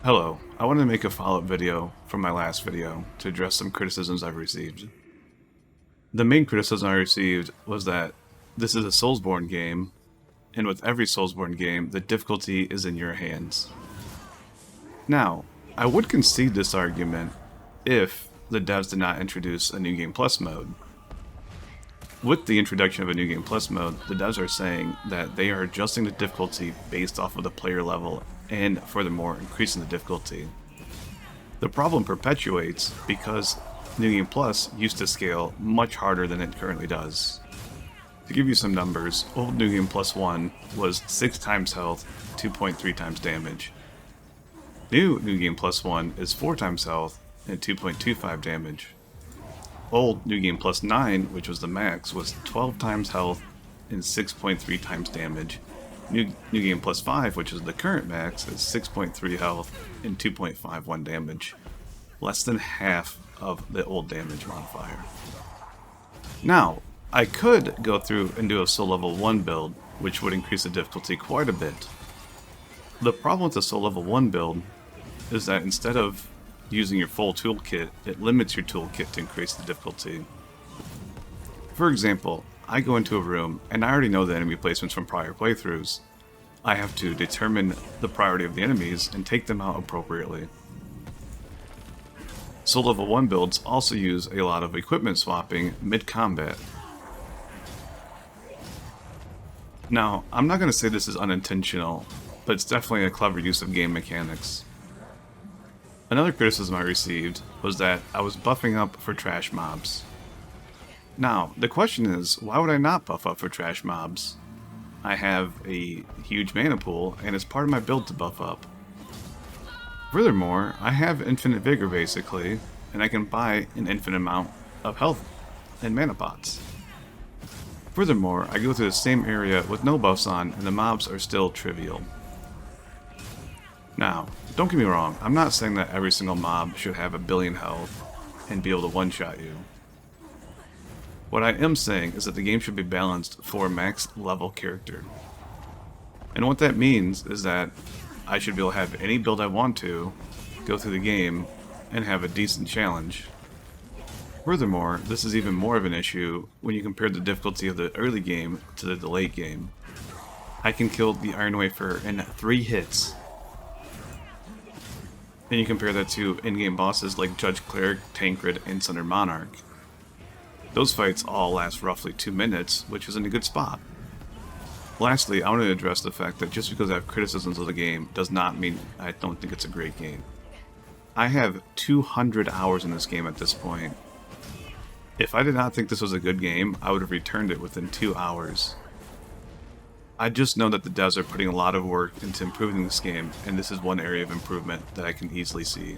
Hello, I wanted to make a follow-up video from my last video to address some criticisms I've received. The main criticism I received was that this is a Soulsborne game, and with every Soulsborne game, the difficulty is in your hands. Now, I would concede this argument if the devs did not introduce a New Game Plus mode. With the introduction of a New Game Plus mode, the devs are saying that they are adjusting the difficulty based off of the player level and, furthermore, increasing the difficulty. The problem perpetuates because New Game Plus used to scale much harder than it currently does. To give you some numbers, old New Game Plus 1 was 6 times health, 2.3 times damage. New Game Plus 1 is 4 times health and 2.25 damage. Old New Game Plus 9, which was the max, was 12 times health and 6.3 times damage. New Game Plus 5, which is the current max, is 6.3 health and 2.51 damage. Less than half of the old damage modifier. Now, I could go through and do a Soul Level 1 build, which would increase the difficulty quite a bit. The problem with the Soul Level 1 build is that instead of using your full toolkit, it limits your toolkit to increase the difficulty. For example, I go into a room and I already know the enemy placements from prior playthroughs. I have to determine the priority of the enemies and take them out appropriately. Soul Level 1 builds also use a lot of equipment swapping mid-combat. Now, I'm not going to say this is unintentional, but it's definitely a clever use of game mechanics. Another criticism I received was that I was buffing up for trash mobs. Now, the question is, why would I not buff up for trash mobs? I have a huge mana pool, and it's part of my build to buff up. Furthermore, I have infinite vigor basically, and I can buy an infinite amount of health and mana pots. Furthermore, I go through the same area with no buffs on, and the mobs are still trivial. Now, don't get me wrong, I'm not saying that every single mob should have a billion health and be able to one-shot you. What I am saying is that the game should be balanced for a max level character. And what that means is that I should be able to have any build I want to, go through the game, and have a decent challenge. Furthermore, this is even more of an issue when you compare the difficulty of the early game to the late game. I can kill the Iron Wafer in 3 hits. And you compare that to in-game bosses like Judge Cleric, Tancred, and Sunder Monarch. Those fights all last roughly 2 minutes, which is in a good spot. Lastly, I want to address the fact that just because I have criticisms of the game does not mean I don't think it's a great game. I have 200 hours in this game at this point. If I did not think this was a good game, I would have returned it within 2 hours. I just know that the devs are putting a lot of work into improving this game, and this is one area of improvement that I can easily see.